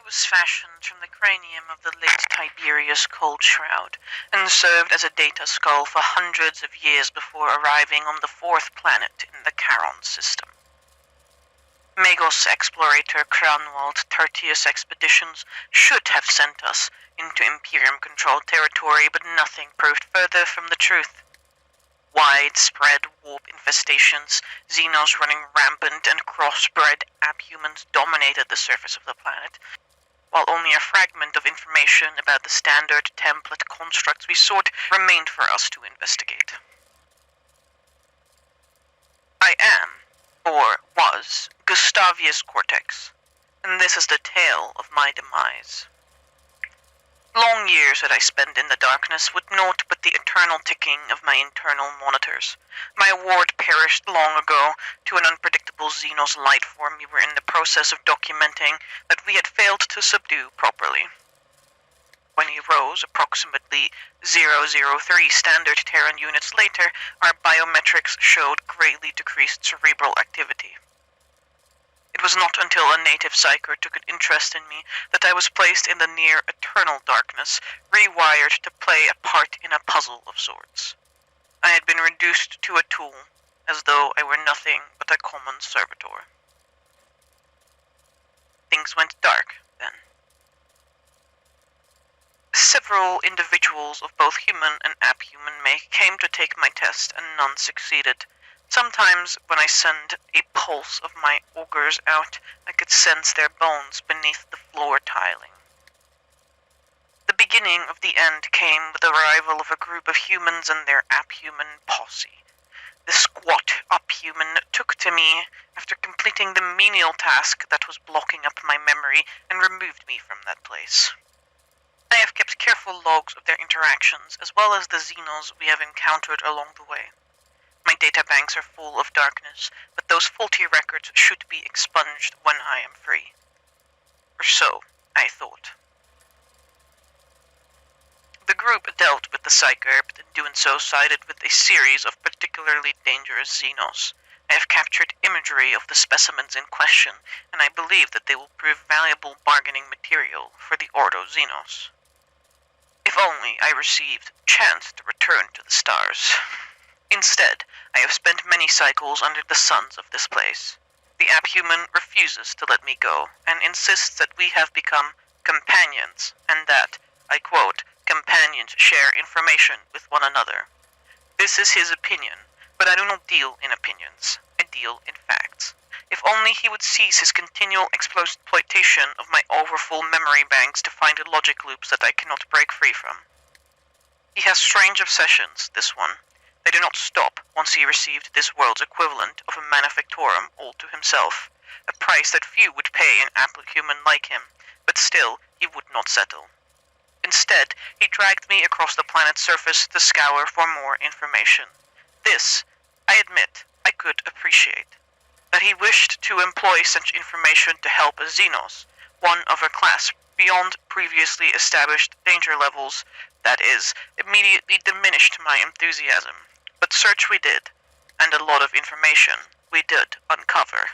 was fashioned from the cranium of the late Tiberius Cold Shroud, and served as a data skull for hundreds of years before arriving on the fourth planet in the Charon system. Magos explorator Cranwald Tertius expeditions should have sent us into Imperium-controlled territory, but nothing proved further from the truth. Widespread warp infestations, Xenos running rampant, and crossbred abhumans dominated the surface of the planet, while only a fragment of information about the standard template constructs we sought remained for us to investigate. I am, or was, Gustavius Cortex, and this is the tale of my demise. Long years that I spent in the darkness with naught but the eternal ticking of my internal monitors. My ward perished long ago to an unpredictable Xenos life form we were in the process of documenting that we had failed to subdue properly. When he rose approximately 003 standard Terran units later, our biometrics showed greatly decreased cerebral activity. It was not until a native psyker took an interest in me that I was placed in the near-eternal darkness, rewired to play a part in a puzzle of sorts. I had been reduced to a tool, as though I were nothing but a common servitor. Things went dark, then. Several individuals of both human and abhuman make came to take my test, and none succeeded. Sometimes, when I send a pulse of my augurs out, I could sense their bones beneath the floor tiling. The beginning of the end came with the arrival of a group of humans and their abhuman posse. The squat abhuman took to me after completing the menial task that was blocking up my memory and removed me from that place. I have kept careful logs of their interactions, as well as the Xenos we have encountered along the way. My databanks are full of darkness, but those faulty records should be expunged when I am free. Or so I thought. The group dealt with the psyker, but in doing so sided with a series of particularly dangerous Xenos. I have captured imagery of the specimens in question, and I believe that they will prove valuable bargaining material for the Ordo Xenos. If only I received chance to return to the stars. Instead, I have spent many cycles under the suns of this place. The abhuman refuses to let me go, and insists that we have become companions, and that, I quote, companions share information with one another. This is his opinion, but I do not deal in opinions. I deal in facts. If only he would cease his continual exploitation of my overfull memory banks to find logic loops that I cannot break free from. He has strange obsessions, this one. They do not stop once he received this world's equivalent of a manufactorum all to himself, a price that few would pay an abhuman like him, but still he would not settle. Instead, he dragged me across the planet's surface to scour for more information. This, I admit, I could appreciate. That he wished to employ such information to help a Xenos, one of a class beyond previously established danger levels, that is, immediately diminished my enthusiasm. But search we did, and a lot of information we did uncover.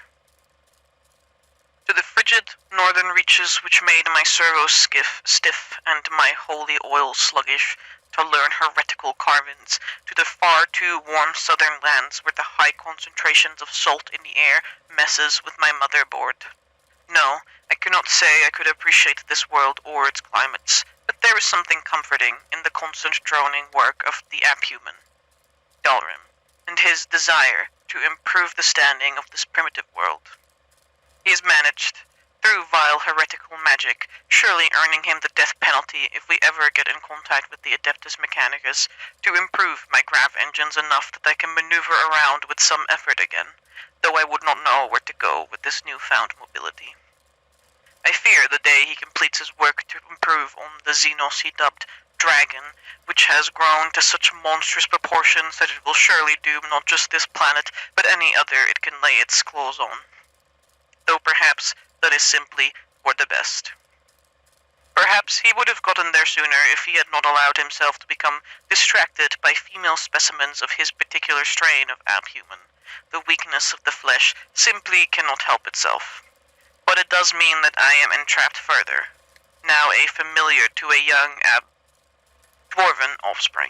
To the frigid northern reaches which made my servo skiff stiff and my holy oil sluggish to learn heretical carvings, to the far too warm southern lands where the high concentrations of salt in the air messes with my motherboard. No, I cannot say I could appreciate this world or its climates, but there is something comforting in the constant droning work of the abhuman, Dalrim, and his desire to improve the standing of this primitive world. He has managed, through vile heretical magic, surely earning him the death penalty if we ever get in contact with the Adeptus Mechanicus, to improve my grav engines enough that I can maneuver around with some effort again, though I would not know where to go with this newfound mobility. I fear the day he completes his work to improve on the Xenos he dubbed Dragon, which has grown to such monstrous proportions that it will surely doom not just this planet, but any other it can lay its claws on. Though perhaps that is simply for the best. Perhaps he would have gotten there sooner if he had not allowed himself to become distracted by female specimens of his particular strain of abhuman. The weakness of the flesh simply cannot help itself. But it does mean that I am entrapped further, now a familiar to a young dwarven offspring.